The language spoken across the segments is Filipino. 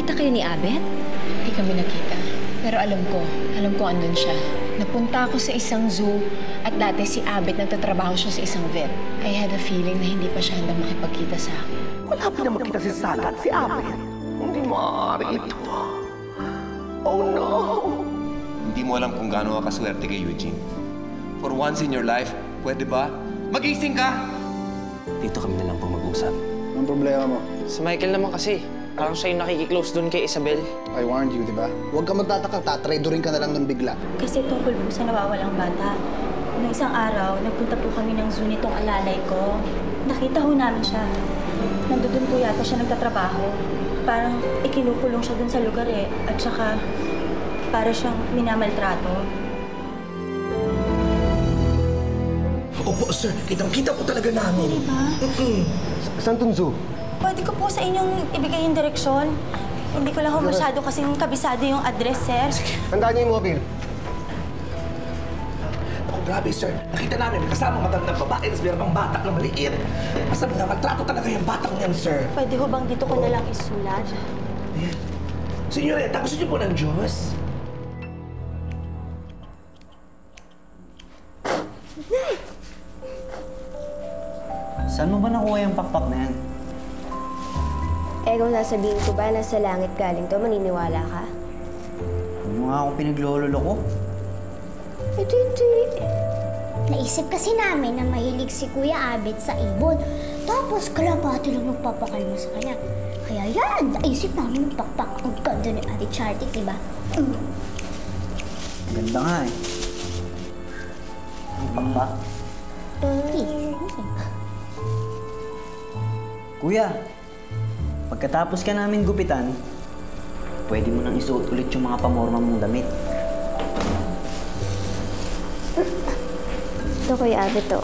Nagkita kayo ni Abet? Hindi kami nakita. Pero alam ko andun siya. Napunta ako sa isang zoo at dati si Abet nagtatrabaho siya sa isang vet. I had a feeling na hindi pa siya handang makipagkita sa akin. Wala pa naman kita si Saga at si Abet. Hindi maaari ito. Oh no! Hindi mo alam kung gaano ka kaswerte kay Eugene. For once in your life, pwede ba? Magising ka! Dito kami na lang po mag-usap. Anong problema mo? Si Michael naman kasi. Parang siya yung nakikiklose doon kay Isabel. I warned you, di ba? Huwag ka magtataka, tatradorin ka na lang ng bigla. Kasi tungkol po sa nawawalang bata. Noong isang araw, nagpunta po kami ng zoo nitong alalay ko. Nakita ho namin siya. Nandun po yata siya nagtatrabaho. Parang ikinukulong siya dun sa lugar eh. At saka, para siyang minamaltrato. Opo, sir. Kitang-kita po talaga namin. Diba? Saan tong zoo? Pwede ko po sa inyong ibigay yung direksyon. Hindi ko lang ho masyado kasing kabisado yung address, sir. Tandaan niyo yung mobile. Ako, grabe, sir. Nakita namin may kasama magandang babae na meron pang bata na maliit. Basta maltrato talaga yung batang yan, sir. Pwede ho bang dito ko na lang isulat? Ayan. Senyorita, gusto niyo po ng Diyos? Saan mo ba nakuha yung pakpak na yan? Eh, kung sasabihin ko ba na sa langit galing to, maniniwala ka? Huwag mo nga akong pinaglololo ko. Hindi. Naisip kasi namin na mahilig si Kuya Abet sa ibon. Tapos kalapati lang nagpapakalma sa kanya. Kaya yan, naisip namin pakpak ang ganda ni Ate Charity, diba? Ganda nga eh. Ang pakpak. Kuya, pagkatapos ka namin gupitan, pwede mo nang isuot ulit yung mga pamorma mong damit. Ito, Kuya Abet, to.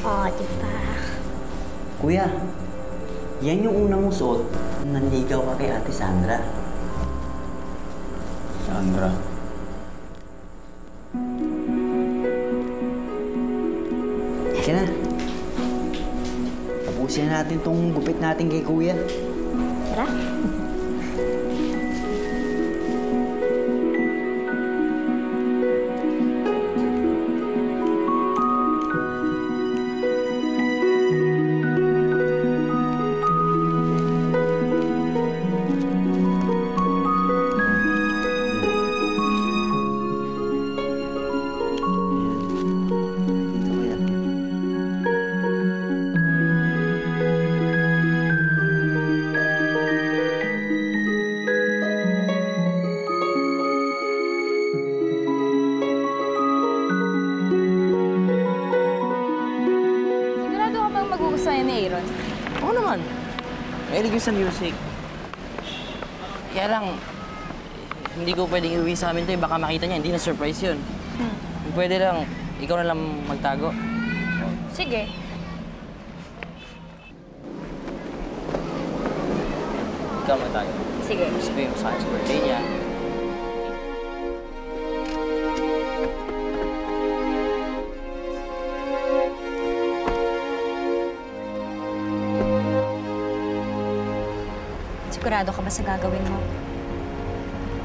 Oh, diba? Kuya, yan yung unang mong suot nung nanligaw ka kay Ate Sandra. Sandra? Halika na. Tapusin natin tong gupit natin kay Kuya. Tara. Oo naman. Mahilig yun sa music. Kaya lang, hindi ko pwedeng iuwi sa amin to eh. Baka makita niya, hindi na surprise yun. Pwede lang, ikaw na lang magtago. Sige. Ikaw magtago. Sige. Sabihin mo sa akin sa birthday niya. Sigurado ka ba sa gagawin mo?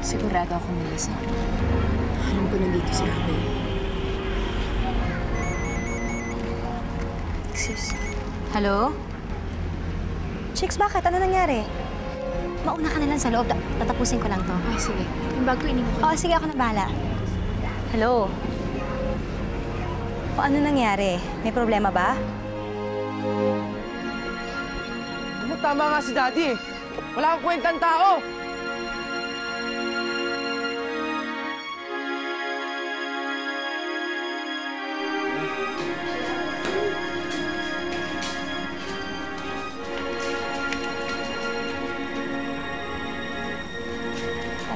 Sigurado ako, Melissa. Alam ko nandito si Abel. Excuse. Hello? Chicks, bakit? Ano nangyari? Mauna ka na lang sa loob. Tatapusin ko lang to. Ay, sige. Yung bag ko, iniwan ko. Oo, sige. Ako na bahala. Hello? O, ano nangyari? May problema ba? Tama nga si Daddy eh. Wala kang kwentang tao!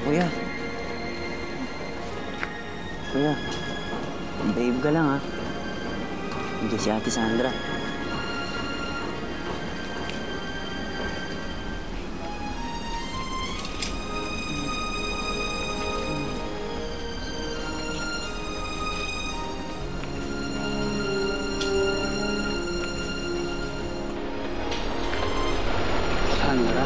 Kuya. Kuya, babe ka lang ha. Hindi si Ate Sandra. Sandra?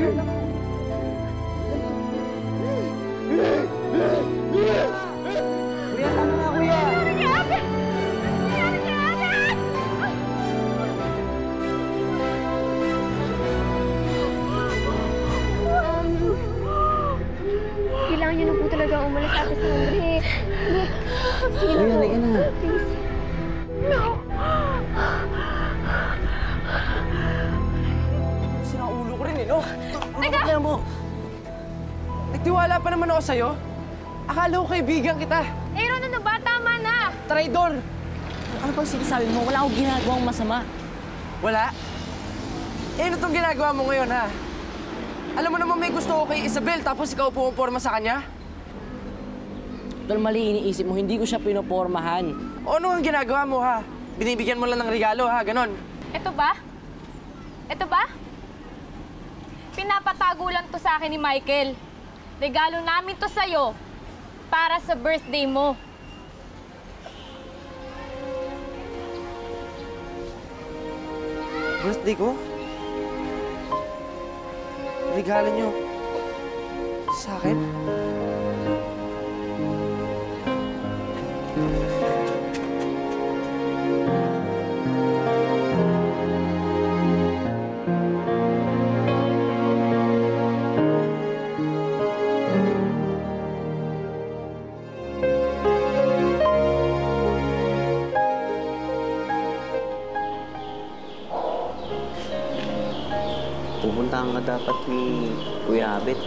Kuya, tama na, kuya! Kailangan niyo na po talaga umalis, Ate Sandra. Sige na Kuya, po. halika na. Please. Sirang ulo ko rin eh, no? Teka! Mo. Nagtiwala pa naman ako sa'yo. Akala ko kaibigan kita. Aaron, ano ba? Tama na! Traidor! Ano pang sinasabi mo? Wala akong ginagawang masama. Wala? Eh, ano itong ginagawa mo ngayon, ha? Alam mo naman may gusto ko kay Isabel, tapos ikaw pumaporma sa kanya? Tol, mali iniisip mo. Hindi ko siya pinopormahan. O ano ang ginagawa mo, ha? Binibigyan mo lang ng regalo, ha? Ganon. Ito ba? Ito ba? Pinapatago lang to sa akin ni Michael. Regalo namin to sa'yo para sa birthday mo. Birthday ko? Regalo niyo sa akin? Pupuntahan ka dapat ni Kuya Abet.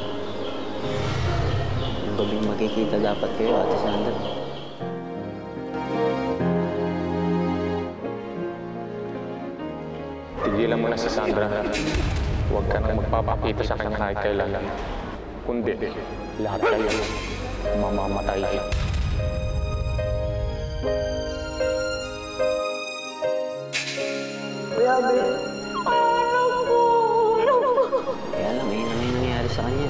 Yung gabing magkikita dapat kayo, Ate Sandra. Tigilan mo na si Sandra. Huwag ka nang magpapakita sa kanya kahit kailan. Kundi, lahat kayo mamamatay. Kuya Abet! Kaya lang, yun ang nangyayari sa kanya.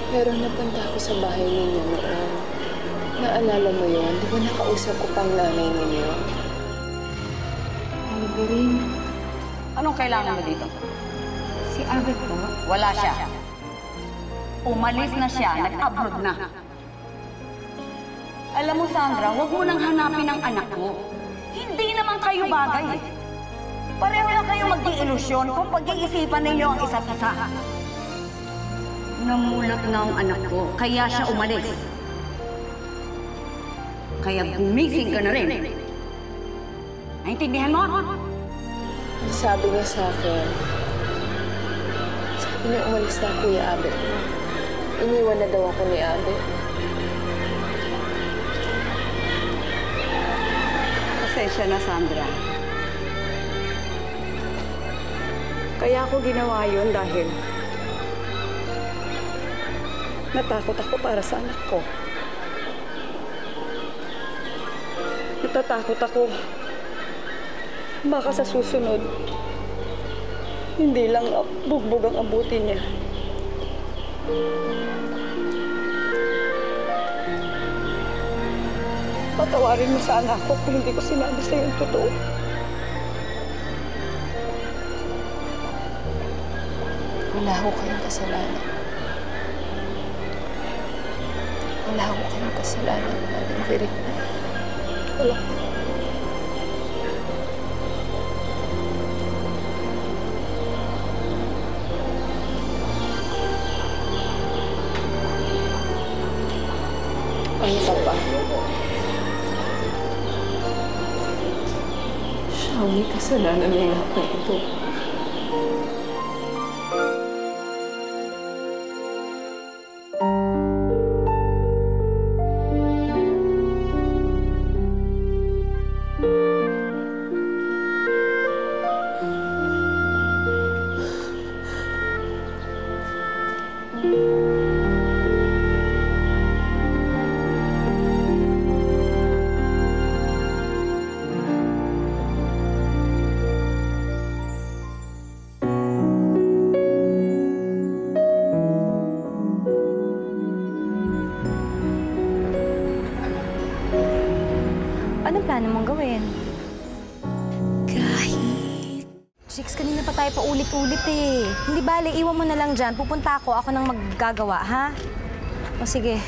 Pero napunta ako sa bahay ninyo noon. Naalala mo yun? Di ba nakausap ko pang nanay ninyo? Alvin. Anong kailangan mo dito? Si Abet po. Wala siya. Umalis na siya, nag-abroad na. Alam mo, Sandra, huwag mo nang hanapin ang anak ko. Hindi naman kayo bagay. Pareho lang kayo mag-iilusyon kung pag-iisipan ninyo ang isa't isa. Namulat na ang anak ko, kaya siya umalis. Kaya gumising ka na rin. Naintindihan mo? Sabi niya sa akin, sabi niya umalis na Kuya Abet. Iniwan na daw ako ni Abet. Pasensya na, Sandra. Kaya ako ginawa yun dahil natakot ako para sa anak ko. Natatakot ako. Baka sa susunod, hindi lang bugbog ang abutin niya. Patawarin mo sa anak ko kung hindi ko sinabi sa'yo yung totoo. Wala ho kayong kasalanan. Wala ho kayong kasalanan, Aling Virik. Wala. Ano ka ba? Siya ang may kasalanan ng lahat ng ito. Chicks, kanina pa tayo paulit-ulit eh. Hindi bale, iwan mo na lang dyan. Pupunta ako nang maggagawa, ha? O sige.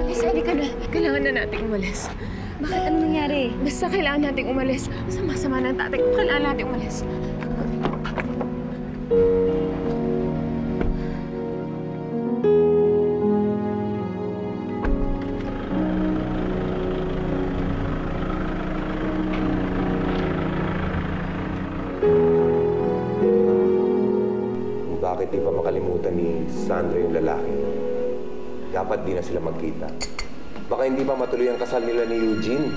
Alis, halika na. Kailangan na nating umalis. Bakit? Ano nangyari? Basta kailangan nating umalis. Sama-sama ng tatay ko. Kailangan nating umalis. Bakit di pa makalimutan ni Sandra yung lalaki? Dapat di na sila magkita. Baka hindi pa matuloy ang kasal nila ni Eugene.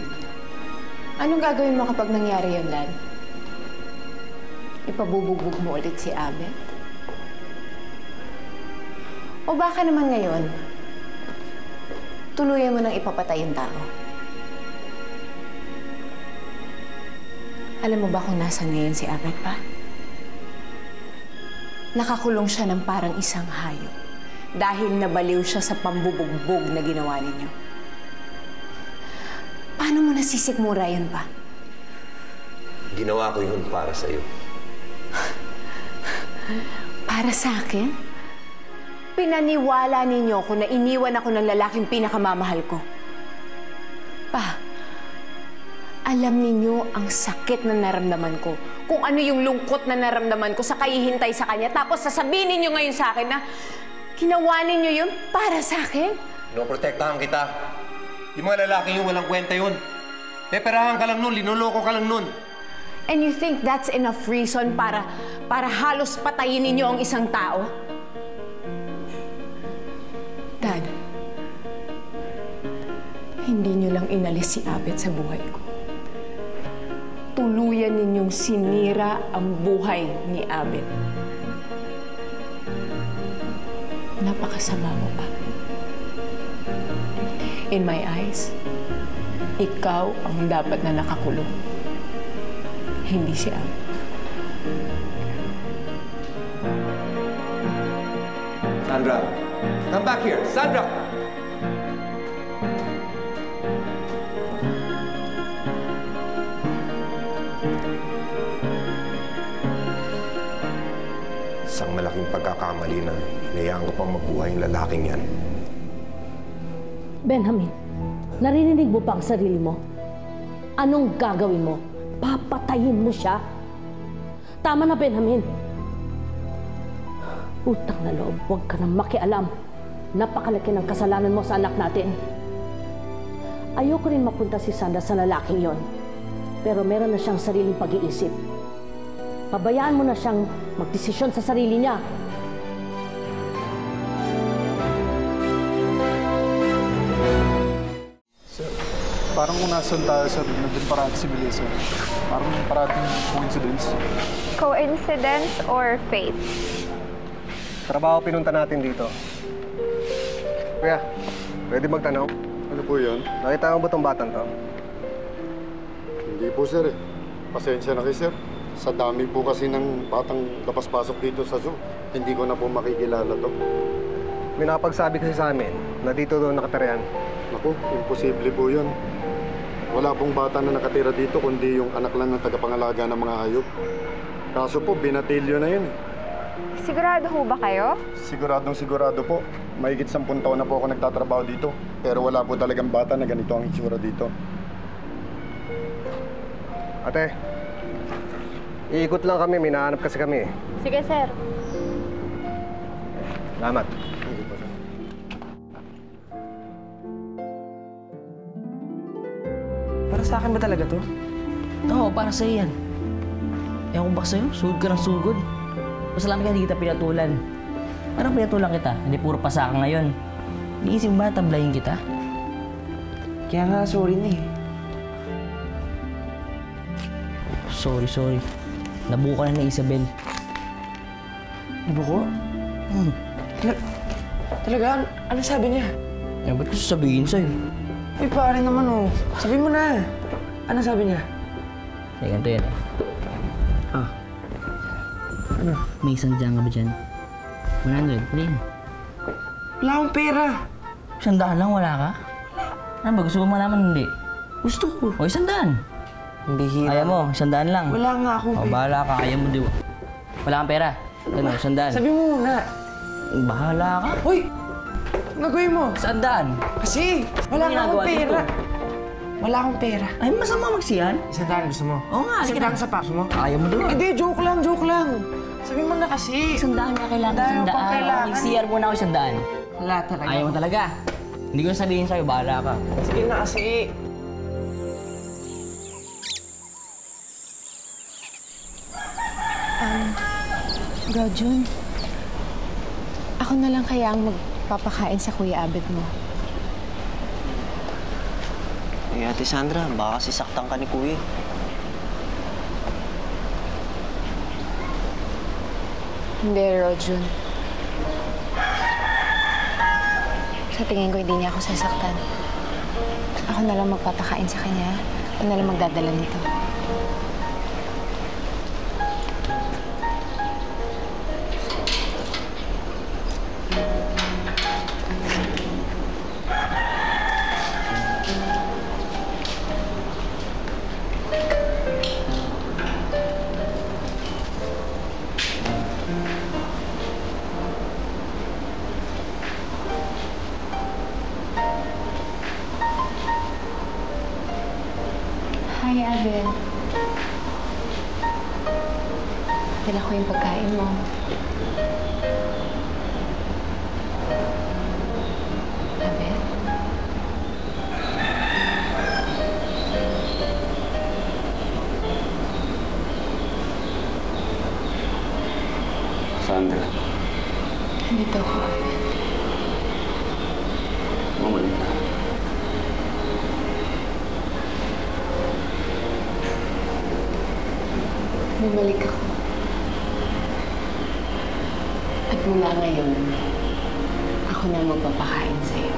Anong gagawin mo kapag nangyari yun, Lan? Ipabubugbog mo ulit si Abet? O baka naman ngayon, tuluyan mo nang ipapatay yung tao? Alam mo ba kung nasan ngayon si Abet pa? Nakakulong siya ng parang isang hayop dahil nabaliw siya sa pambubugbog na ginawa ninyo. Paano mo nasisikmura yun pa? Ginawa ko yun para sa'yo. Para sa akin? Pinaniwala ninyo ko na iniwan ako ng lalaking pinakamamahal ko. Pa, alam ninyo ang sakit na naramdaman ko. Kung ano yung lungkot na naramdaman ko sa kahihintay sa kanya. Tapos sasabihin ninyo ngayon sa akin na ginawa ninyo yun para sa akin? Pinoprotektahan kita. Yung mga lalaki yung walang kwenta yun. Peperahan ka lang nun, linuloko ka lang nun. And you think that's enough reason para halos patayin ninyo ang isang tao? Dad, hindi nyo lang inalis si Abet sa buhay ko. Tuluyan ninyong sinira ang buhay ni Abet. Napakasama mo pa. In my eyes, ikaw ang dapat na nakakulong. Hindi si Abet. Sandra, come back here. Sandra! Isang malaking pagkakamali na hinayaan ko pang mabuhay yung lalaking yan. Benjamin, naririnig mo ba ang sarili mo? Anong gagawin mo? Papatayin mo siya? Tama na, Benjamin. Utang na loob, huwag ka nang makialam. Napakalaki ng kasalanan mo sa anak natin. Ayoko rin mapunta si Sandra sa lalaking yon. Pero meron na siyang sariling pag-iisip. Pabayaan mo na siyang magdesisyon sa sarili niya. Sir, parang kung nasan tayo, sir, nandun parati si Melissa. Parang parating coincidence. Coincidence or fate? Trabaho pinunta natin dito. Kuya, pwede magtanong? Ano po yun? Nakita mo ba itong batang to? Hindi po, sir. Pasensya na kayo, sir. Sa dami po kasi ng batang lapas-pasok dito sa zoo, hindi ko na po makikilala to. May nakapagsabi kasi sa amin na dito doon nakatira yan. Naku, imposible po yun. Wala pong bata na nakatira dito, kundi yung anak lang ng tagapangalaga ng mga hayop. Kaso po, binatilyo na yun. Sigurado ho ba kayo? Siguradong sigurado po. Mahigit 10 taon na po ako nagtatrabaho dito. Pero wala po talagang bata na ganito ang itsura dito. Ate, iikot lang kami. May nahanap kasi kami. Sige, sir. Salamat. Para sa akin ba talaga to? Oo, para sa'yo yan. Ewan ko ba sa'yo? Sugod ka ng sugod. Pasalamat ka hindi kita pinatulan. Parang pinatulan kita, hindi puro pasaka ngayon. Iisip ba tablayin kita? Kaya nga, sorry na eh. Sorry. Nabuo ka na ni Isabel. Nabuo? Talaga? Ano sabi niya? Eh, ba't ko sasabihin sa'yo? Uy, pare naman oh. Sabihin mo na. Ano sabi niya? Eh, ganito yan eh. Ano? May isang dyan ka ba dyan? 100, plain. Wala akong pera. 100 lang, wala ka? Ano ba? Gusto mo malaman hindi? Gusto ko. O, 100. Bihira. Ayaw mo, 100 lang. Wala nga akong O, pera. bahala ka. Ayaw mo, di ba? Wala kang pera. Ano, 100. Sabi mo muna. Bahala ka. Hoy! Ang gagawin mo? 100. Kasi wala Ano nga akong ginagawa dito? pera. Wala akong pera. Ay, masama magsiyan. 100 gusto mo? Oo nga, Sige, sige lang sa pa. Gusto mo? Ayaw mo doon. Hindi, joke lang, joke lang. Sabi mo na kasi. 100 na kailangan. Dahil 100. pang kailangan. Mag-CR muna ako 100. Wala talaga. Ayaw mo talaga. Hindi ko na sabihin sa'yo, bahala ka. Sige na kasi. Bro Jun, ako na lang kaya ang magpapakain sa Kuya Abet mo. Eh, Ate Sandra, baka sisaktan ka ni Kuya. Hindi, Rojun. Sa tingin ko, hindi niya ako sasaktan. Ako na lang magpapakain sa kanya. Ako na lang magdadala nito. Hi, Abel. Dala ko yung pagkain mo. Abel? Sandra, Nandito ako, Abel. bumalik ka. Bumalik ako. At mula ngayon, ako na magpapakain sa'yo.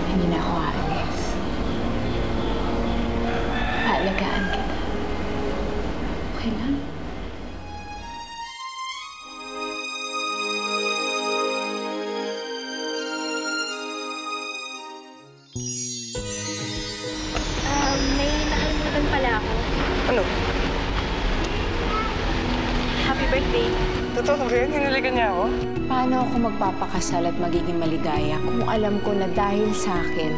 Hindi na ako aalis. Aalagaan kita. Okay lang? May nakalimutan pala ako. Ano? Happy birthday. Totoo ba yun? Hinalikan niya ako? Paano ako magpapakasal at magiging maligaya kung alam ko na dahil sa akin,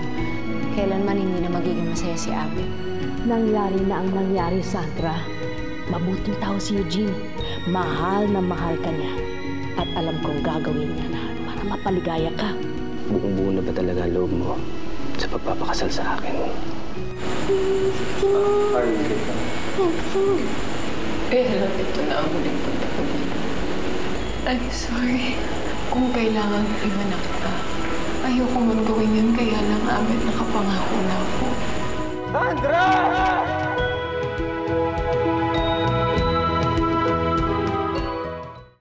kailanman hindi na magiging masaya si Abel? Nangyari na ang nangyari, Sandra. Mabuting tao si Eugene. Mahal na mahal ka niya. At alam kong gagawin niya na para mapaligaya ka. Buong-buo na ba talaga ang loob mo sa pagpapakasal sa akin? Pero ito na ang huling punta ko dito. I'm sorry kung kailangan iwan na kita. Ayoko man gawin yun, kaya lang Abel nakapangako na ako. Sandra!